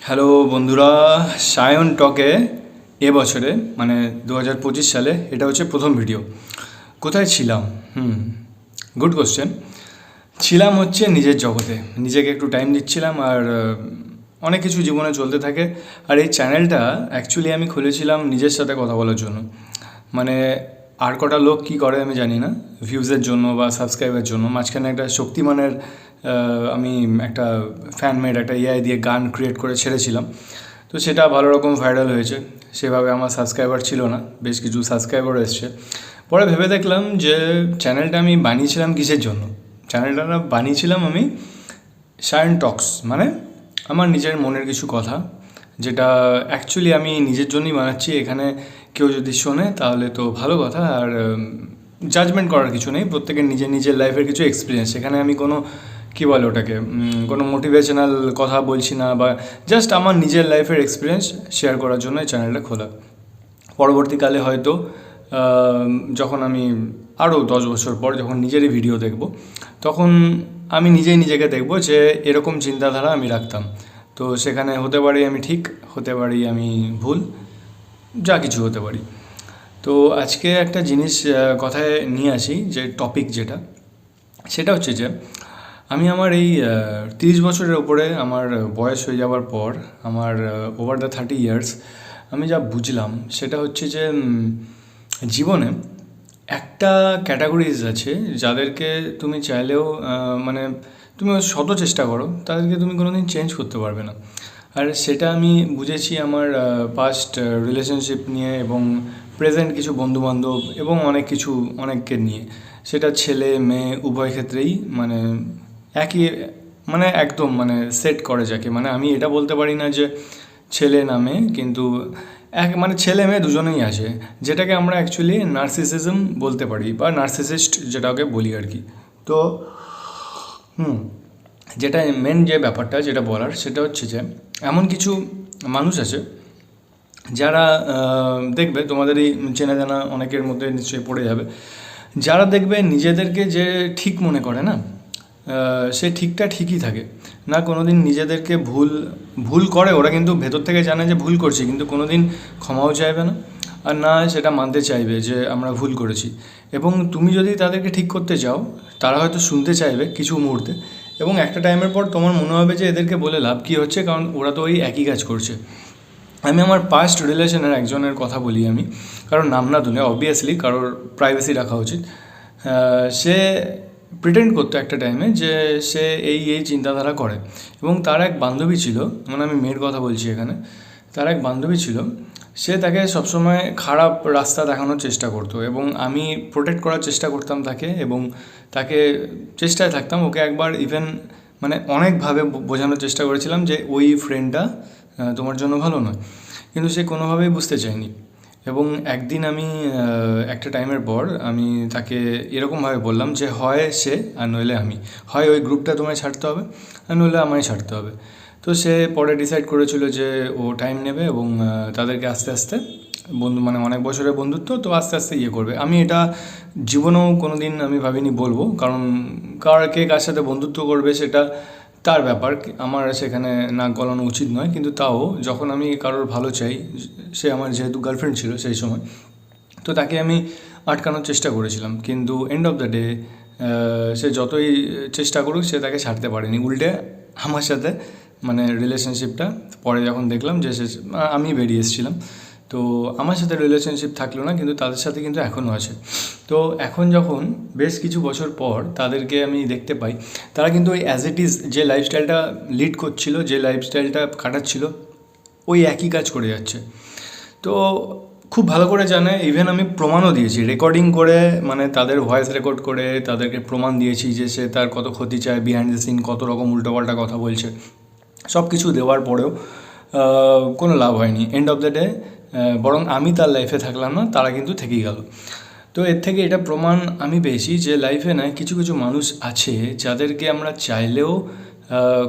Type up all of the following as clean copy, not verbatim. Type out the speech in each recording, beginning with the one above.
Hello বন্ধুরা, সায়ন টকে এবছরে মানে 2025 সালে এটা হচ্ছে প্রথম ভিডিও। কোথায় ছিলাম? Good question. ছিলাম হচ্ছে নিজের জগতে, নিজেকে একটু টাইম দিচ্ছিলাম আর অনেক কিছু জীবনে চলতে থাকে। আর এই চ্যানেলটা অ্যাকচুয়ালি আমি খুলেছিলাম নিজের সাথে কথা বলার জন্য। মানে আর কটা লোক কী করে আমি জানি না, ভিউজের জন্য বা সাবস্ক্রাইবের জন্য। মাঝখানে একটা শক্তিমানের আমি একটা ফ্যানমেড একটা এআই দিয়ে গান ক্রিয়েট করে ছেড়েছিলাম, তো সেটা ভালো রকম ভাইরাল হয়েছে। সেভাবে আমার সাবস্ক্রাইবার ছিল না, বেশ কিছু সাবস্ক্রাইবার এসছে। পরে ভেবে দেখলাম যে চ্যানেলটা আমি বানিয়েছিলাম কিসের জন্য। চ্যানেলটা বানিয়েছিলাম আমি সায়ন টক্স, মানে আমার নিজের মনের কিছু কথা, যেটা অ্যাকচুয়ালি আমি নিজের জন্যই বানাচ্ছি। এখানে কেউ যদি শোনে তাহলে তো ভালো কথা, আর জাজমেন্ট করার কিছু নেই। প্রত্যেকের নিজের নিজের লাইফের কিছু এক্সপিরিয়েন্স, এখানে আমি কোনো কী বলে ওটাকে, কোনো মোটিভেশনাল কথা বলছি না, বা জাস্ট আমার নিজের লাইফের এক্সপিরিয়েন্স শেয়ার করার জন্য এই চ্যানেলটা খোলা। পরবর্তীকালে হয়তো যখন আমি আরও 10 বছর পর যখন নিজেরই ভিডিও দেখব, তখন আমি নিজেই নিজেকে দেখব যে এরকম চিন্তাধারা আমি রাখতাম। তো সেখানে হতে পারি আমি ঠিক, হতে পারি আমি ভুল, যা কিছু হতে পারি। তো আজকে একটা জিনিস কথায় নিয়ে আসি, যে টপিক যেটা, সেটা হচ্ছে যে আমি আমার এই 30 বছরের ওপরে আমার বয়স হয়ে যাওয়ার পর, আমার ওভার দ্য 30 ইয়ার্স, আমি যা বুঝলাম সেটা হচ্ছে যে জীবনে একটা ক্যাটাগরিজ আছে যাদেরকে তুমি চাইলেও মানে তুমি শত চেষ্টা করো, তাদেরকে তুমি কোনো দিন চেঞ্জ করতে পারবে না। আর সেটা আমি বুঝেছি আমার পাস্ট রিলেশনশিপ নিয়ে, এবং প্রেজেন্ট কিছু বন্ধুবান্ধব, এবং অনেক কিছু অনেককে নিয়ে। সেটা ছেলে মেয়ে উভয় ক্ষেত্রেই মানে একই, মানে একদম মানে সেট করে যাকে, মানে আমি এটা বলতে পারি না যে ছেলে না মেয়ে, কিন্তু মানে ছেলে মেয়ে দুজনেই আসে, যেটাকে আমরা অ্যাকচুয়ালি নার্সিসিজম বলতে পারি, বা নার্সিসিস্ট যেটাকে বলি আর কি। তো যেটা মেন যে ব্যাপারটা যেটা বলার, সেটা হচ্ছে যে এমন কিছু মানুষ আছে যারা দেখবে তোমাদের এই চেনা জানা অনেকের মধ্যে নিশ্চয়ই পড়ে যাবে, যারা দেখবে নিজেদেরকে যে ঠিক মনে করে না, সে ঠিকটা ঠিকই থাকে না। কোনো দিন নিজেদেরকে ভুল ভুল করে, ওরা কিন্তু ভেতর থেকে জানে যে ভুল করছে, কিন্তু কোনো দিন ক্ষমাও চাইবে না, আর না সেটা মানতে চাইবে যে আমরা ভুল করেছি। এবং তুমি যদি তাদেরকে ঠিক করতে চাও, তারা হয়তো শুনতে চাইবে কিছু মুহূর্তে, এবং একটা টাইমের পর তোমার মনে হবে যে এদেরকে বলে লাভ কী হচ্ছে, কারণ ওরা তো ওই একই কাজ করছে। আমি আমার পাস্ট রিলেশনের একজনের কথা বলি আমি, কারোর নাম না তুলে, অবভিয়াসলি কারোর প্রাইভেসি রাখা উচিত। সে প্রিটেন্ড করতো একটা টাইমে যে সে এই এই চিন্তাধারা করে, এবং তার এক বান্ধবী ছিল, মানে আমি মেয়ের কথা বলছি এখানে। তার এক বান্ধবী ছিল, সে তাকে সবসময় খারাপ রাস্তা দেখানোর চেষ্টা করতো, এবং আমি প্রোটেক্ট করার চেষ্টা করতাম তাকে, এবং তাকে চেষ্টায় থাকতাম। ওকে একবার ইভেন মানে অনেকভাবে বোঝানোর চেষ্টা করেছিলাম যে ওই ফ্রেন্ডটা তোমার জন্য ভালো নয়, কিন্তু সে কোনোভাবেই বুঝতে চায়নি। এবং একদিন আমি একটা টাইমের পর আমি তাকে এরকমভাবে বললাম যে হয় সে আর নইলে আমি, হয় ওই গ্রুপটা তোমায় ছাড়তে হবে আর নইলে আমায় ছাড়তে হবে। তো সে পরে ডিসাইড করেছিল যে ও টাইম নেবে, এবং তাদেরকে আস্তে আস্তে বন্ধু, মানে অনেক বছরের বন্ধুত্ব তো আস্তে আস্তে ইয়ে করবে। আমি এটা জীবনেও কোনো দিন আমি ভাবিনি বলবো, কারণ কে কার সাথে বন্ধুত্ব করবে সেটা তার ব্যাপার, আমার সেখানে নাক গলানো উচিত নয়। কিন্তু তাও যখন আমি কারোর ভালো চাই, সে আমার যেহেতু গার্লফ্রেন্ড ছিল সেই সময়, তো তাকে আমি আটকানোর চেষ্টা করেছিলাম, কিন্তু এন্ড অফ দ্য ডে সে যতই চেষ্টা করুক সে তাকে ছাড়তে পারেনি। উল্টে আমার সাথে মানে রিলেশনশিপটা পরে যখন দেখলাম যে সে, আমি বেরিয়ে এসেছিলাম, তো আমার সাথে রিলেশনশিপ থাকলো না, কিন্তু তাদের সাথে কিন্তু এখনও আছে। তো এখন যখন বেশ কিছু বছর পর তাদেরকে আমি দেখতে পাই, তারা কিন্তু ওই অ্যাজ ইট ইজ যে লাইফস্টাইলটা লিড করছিল, যে লাইফস্টাইলটা কাটাচ্ছিল, ওই একই কাজ করে যাচ্ছে। তো খুব ভালো করে জানে, ইভেন আমি প্রমাণও দিয়েছি রেকর্ডিং করে, মানে তাদের ভয়েস রেকর্ড করে তাদেরকে প্রমাণ দিয়েছি যে সে তার কত ক্ষতি চায়, বিহাইন্ড দ্য সিন কত রকম উল্টোপাল্টা কথা বলছে। সব কিছু দেওয়ার পরেও কোনো লাভ হয়নি। এন্ড অফ দ্য ডে বরং আমি তার লাইফে থাকলাম না, তারা কিন্তু থেকেই গেল। তো এর থেকে এটা প্রমাণ আমি পেয়েছি যে লাইফে না কিছু কিছু মানুষ আছে যাদেরকে আমরা চাইলেও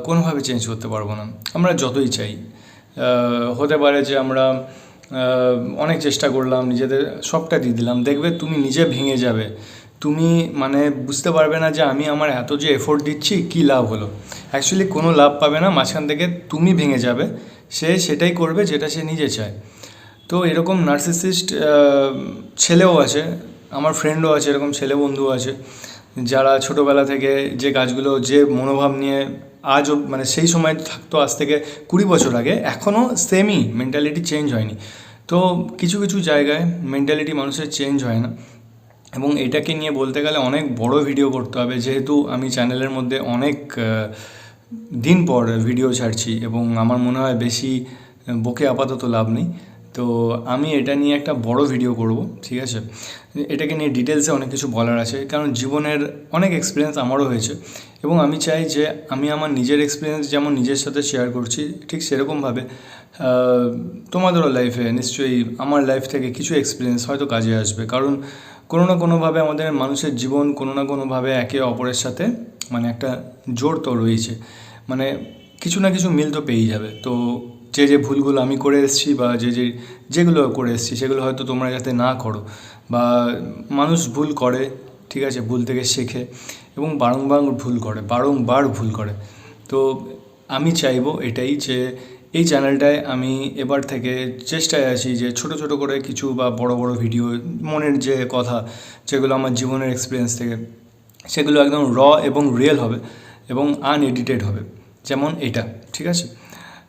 কোনোভাবে চেঞ্জ করতে পারবো না, আমরা যতই চাই। হতে পারে যে আমরা অনেক চেষ্টা করলাম, নিজেদের সবটা দিয়ে দিলাম, দেখবে তুমি নিজে ভেঙে যাবে। তুমি মানে বুঝতে পারবে না যে আমি আমার এত যে এফোর্ট দিচ্ছি কী লাভ হলো। অ্যাকচুয়ালি কোনো লাভ পাবে না, মাঝখান থেকে তুমি ভেঙে যাবে। সে সেটাই করবে যেটা সে নিজে চায়। তো এরকম নার্সিসিস্ট ছেলেও আছে, আমার ফ্রেন্ডও আছে, এরকম ছেলে বন্ধু আছে যারা ছোটোবেলা থেকে যে কাজগুলো, যে মনোভাব নিয়ে আজও মানে সেই সময় থাকতো, আজ থেকে 20 বছর আগে, এখনও সেমই মেন্টালিটি চেঞ্জ হয়নি। তো কিছু কিছু জায়গায় মেন্টালিটি মানুষের চেঞ্জ হয় না, এবং এটাকে নিয়ে বলতে গেলে অনেক বড় ভিডিও করতে হবে, যেহেতু আমি চ্যানেলের মধ্যে অনেক দিন পর ভিডিও ছাড়ছি এবং আমার মনে হয় বেশি বকে আপাতত লাভ নেই। তো আমি এটা নিয়ে একটা বড় ভিডিও করব, ঠিক আছে। এটাকে নিয়ে ডিটেলসে অনেক কিছু বলার আছে, কারণ জীবনের অনেক এক্সপিরিয়েন্স আমারও হয়েছে, এবং আমি চাই যে আমি আমার নিজের এক্সপিরিয়েন্স যেমন নিজের সাথে শেয়ার করছি, ঠিক সেরকমভাবে তোমাদেরও লাইফে নিশ্চয়ই আমার লাইফ থেকে কিছু এক্সপিরিয়েন্স হয়তো কাজে আসবে। কারণ কোনো না কোনোভাবে আমাদের মানুষের জীবন কোনো না কোনোভাবে একে অপরের সাথে মানে একটা জোর তো রয়েছে, মানে কিছু না কিছু মিল তো পেয়েই যাবে। তো যে যে ভুলগুলো আমি করে এসেছি বা যেগুলো করে এসেছি সেগুলো হয়তো তোমরা যাতে না করো, বা মানুষ ভুল করে, ঠিক আছে, ভুল থেকে শেখে এবং বারংবার ভুল করে। তো আমি চাইবো এটাই যে এই চ্যানেলটায় আমি এবার থেকে চেষ্টায় আছি যে ছোট ছোট করে কিছু বা বড় বড় ভিডিও, মনের যে কথা, যেগুলো আমার জীবনের এক্সপিরিয়েন্স থেকে, সেগুলো একদম এবং রিয়েল হবে এবং আনএডিটেড হবে, যেমন এটা, ঠিক আছে।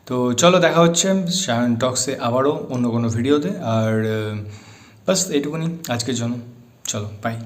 তো চলো, দেখা হচ্ছে সায়ন টক্সে আবারও অন্য কোনো ভিডিওতে। আর বাস এইটুকুনি আজকের জন্য, চলো বাই।